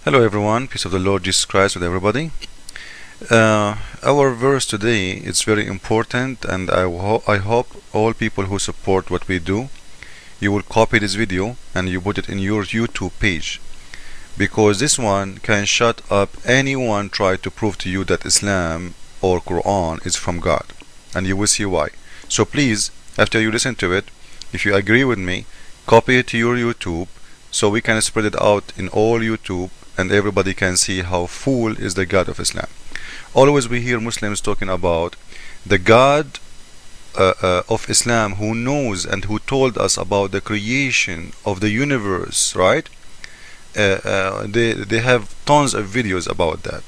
Hello everyone, peace of the Lord Jesus Christ with everybody. Our verse today is very important, and I hope all people who support what we do, you will copy this video and you put it in your YouTube page, because this one can shut up anyone try to prove to you that Islam or Qur'an is from God, and you will see why. So please, after you listen to it, if you agree with me, copy it to your YouTube so we can spread it out in all YouTube and everybody can see how full is the God of Islam. Always we hear Muslims talking about the God of Islam who knows and who told us about the creation of the universe, right? They have tons of videos about that,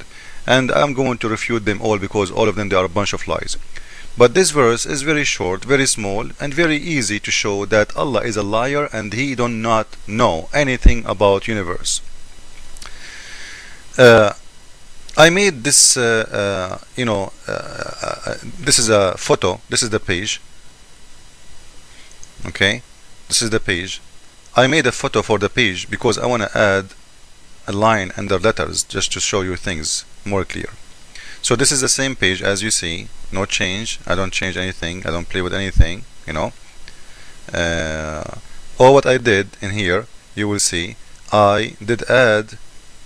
and I'm going to refute them all because all of them they are a bunch of lies. But this verse is very short, very small, and very easy to show that Allah is a liar and He does not know anything about universe. I made this, this is a photo. This is the page. Okay, this is the page. I made a photo for the page because I want to add a line under letters just to show you things more clear. So this is the same page as you see, no change. I don't change anything. I don't play with anything. All what I did in here, you will see, I did add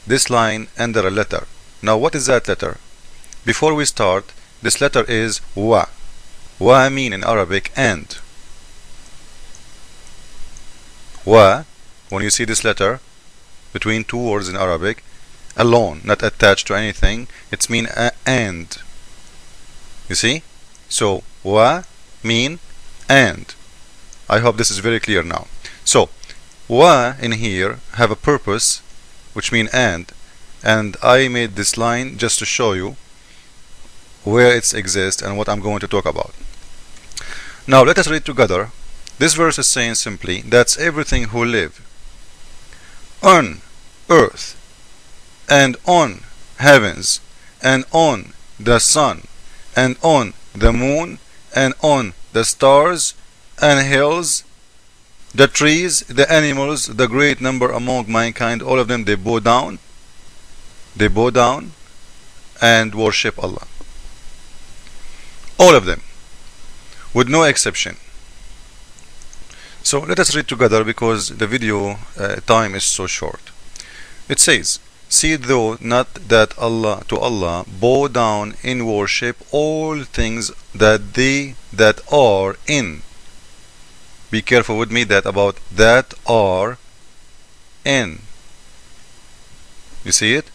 this line under a letter. Now what is that letter? Before we start, this letter is wa. Wa mean in Arabic and. Wa, when you see this letter between two words in Arabic, alone, not attached to anything, it's mean and. You see? So wa mean and. I hope this is very clear now. So wa in here have a purpose, which mean and I made this line just to show you where it exists and what I'm going to talk about. Now let us read together. This verse is saying simply, that's everything who live on earth and on heavens and on the sun and on the moon and on the stars and hills, the trees, the animals, the great number among mankind, all of them, they bow down and worship Allah. All of them, with no exception. So let us read together because the video time is so short. It says, see though not that Allah to Allah bow down in worship all things that they that are in. Be careful with me that about that are in. You see it?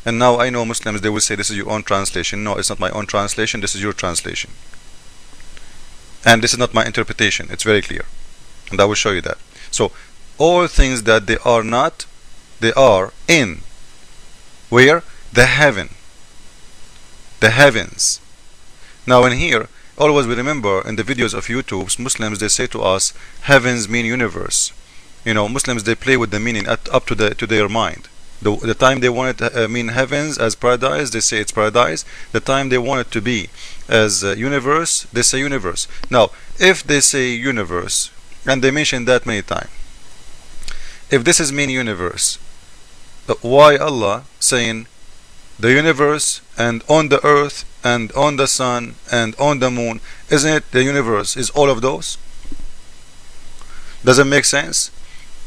And now I know Muslims, they will say this is your own translation. No, it's not my own translation, this is your translation. And this is not my interpretation, it's very clear. And I will show you that. So, all things that they are not, they are in. Where? The heaven. The heavens. Now in here, always we remember in the videos of YouTube, Muslims they say to us, heavens mean universe. Muslims they play with the meaning up to their mind. The time they want it to mean heavens as paradise, they say it's paradise. The time they want it to be as universe, they say universe. Now, if they say universe, and they mention that many times, if this is mean universe, why Allah saying the universe and on the earth and on the sun and on the moon? Isn't it the universe is all of those? Does it make sense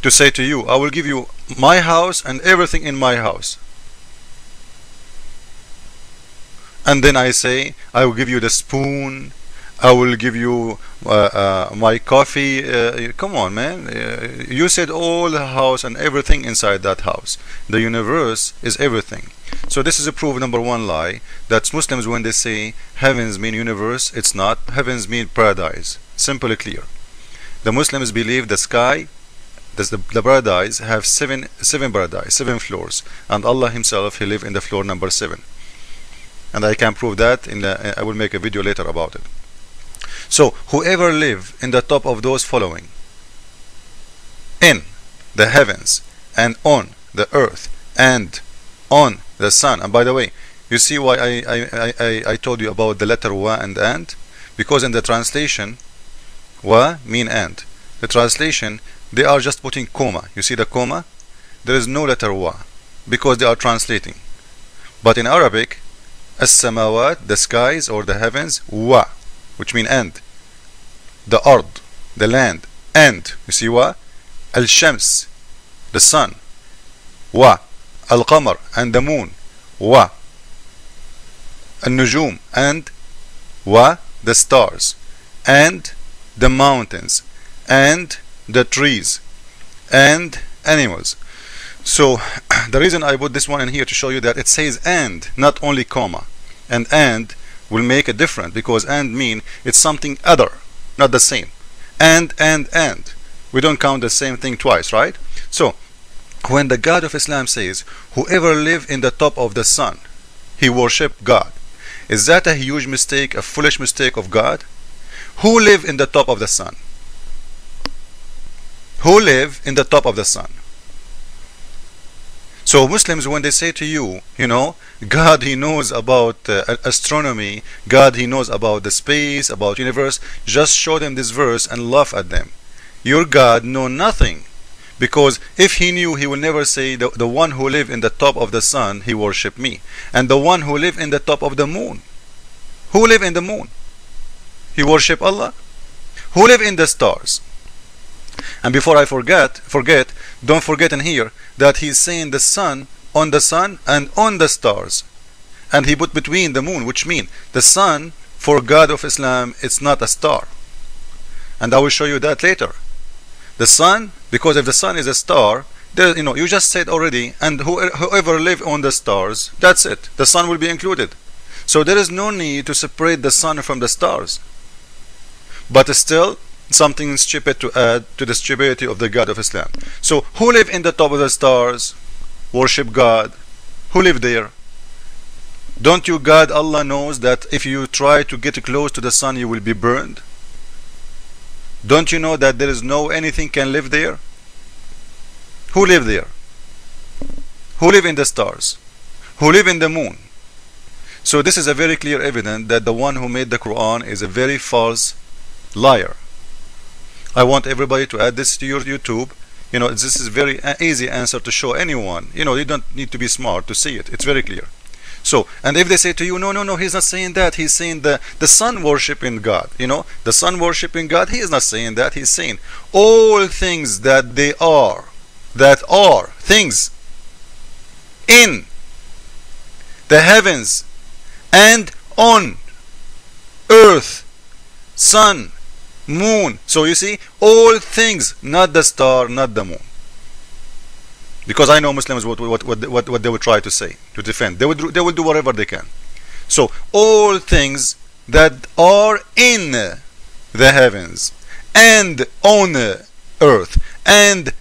to say to you, I will give you my house and everything in my house, and then I say I will give you the spoon, I will give you my coffee? Come on, man. You said all the house and everything inside that house. The universe is everything. So this is a proof number one lie, that Muslims when they say heavens mean universe, it's not. Heavens mean paradise. Simple and clear. The Muslims believe the sky, the paradise have seven paradise, 7 floors, and Allah Himself He live in the floor number 7. And I can prove that I will make a video later about it. So whoever live in the top of those following, in the heavens and on the earth and on the sun. And by the way, you see why I told you about the letter wa and? Because in the translation, wa mean and. The translation, they are just putting comma. You see the comma? There is no letter wa. because they are translating. But in Arabic, as-samawat, the skies or the heavens, wa, which mean and. The ard, the land, and. You see wa? Al-shams, the sun. Wa. Al-qamar, and the moon. Wa. Al-nujum, and wa, the stars. And the mountains. And the trees. And animals. So the reason I put this one in here to show you that it says and, not only comma. And will make a difference, because and mean it's something other, not the same. And. We don't count the same thing twice, right? So when the God of Islam says, whoever live in the top of the sun, he worship God. Is that a huge mistake, a foolish mistake of God? Who live in the top of the sun? Who live in the top of the sun? So Muslims, when they say to you, you know, God, he knows about astronomy, God, he knows about the space, about universe, just show them this verse and laugh at them. Your God know nothing, because if he knew, he will never say the one who live in the top of the sun, he worship me, and the one who live in the top of the moon. Who live in the moon? He worship Allah. Who live in the stars? And before I forget, don't forget in here that he's saying the sun and on the stars, and he put between the moon, which mean the sun for God of Islam, it's not a star, and I will show you that later. The sun, because if the sun is a star, there, you know, you just said already, and whoever live on the stars, that's it, the sun will be included. So there is no need to separate the sun from the stars. But still, something stupid to add to the stupidity of the God of Islam. So who live in the top of the stars? Worship God. Who live there? Don't you God Allah knows that if you try to get close to the sun, you will be burned? Don't you know that there is no anything can live there? Who live there? Who live in the stars? Who live in the moon? So this is a very clear evidence that the one who made the Quran is a very false liar. I want everybody to add this to your YouTube. You know, this is very easy answer to show anyone. You know, you don't need to be smart to see it. It's very clear. So, and if they say to you, no, he's not saying that. He's saying the sun worshiping God. You know, the sun worshiping God. He is not saying that. He's saying all things that they are, things in the heavens and on earth, sun, moon. So you see, all things, not the star, not the moon. Because I know Muslims what they will try to say to defend. They will do whatever they can. So all things that are in the heavens and on earth and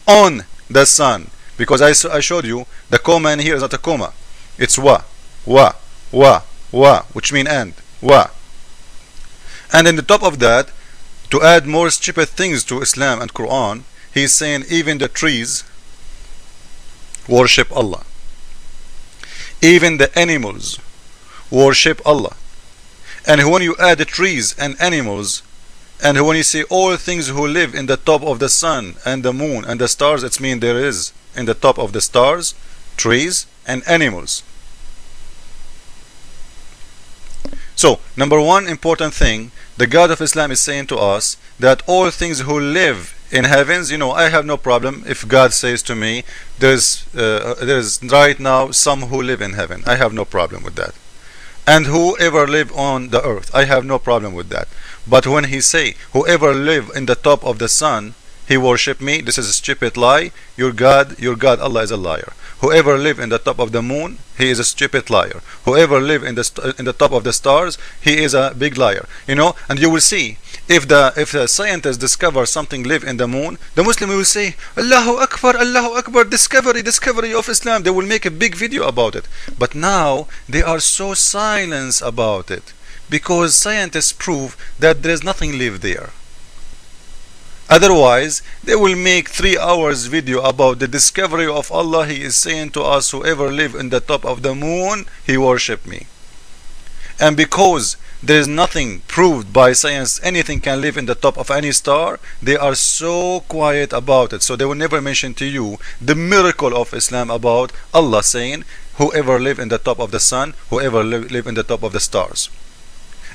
on the sun. Because I showed you the comma in here is not a comma. It's wa, which mean and wa. And in the top of that, to add more stupid things to Islam and Quran, he's saying even the trees worship Allah. Even the animals worship Allah. And when you add the trees and animals, and when you say all things who live in the top of the sun and the moon and the stars, it means there is in the top of the stars, trees and animals. So, number one important thing, the God of Islam is saying to us that all things who live in heavens, you know, I have no problem if God says to me, there's right now some who live in heaven. I have no problem with that. And whoever live on the earth, I have no problem with that. But when he say, whoever live in the top of the sun, he worship me, this is a stupid lie. Your God Allah is a liar. Whoever live in the top of the moon, he is a stupid liar. Whoever live in the top of the stars, he is a big liar. You know, and you will see if the scientists discover something live in the moon, the Muslim will say Allahu Akbar, discovery of Islam. They will make a big video about it. But now they are so silent about it because scientists prove that there is nothing live there. Otherwise, they will make 3 hours video about the discovery of Allah. He is saying to us, whoever live in the top of the moon, he worship me. And because there is nothing proved by science anything can live in the top of any star, they are so quiet about it. So they will never mention to you the miracle of Islam about Allah saying whoever live in the top of the sun, whoever live in the top of the stars.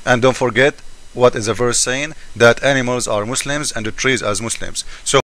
And don't forget what is the verse saying, that animals are Muslims and the trees as Muslims. So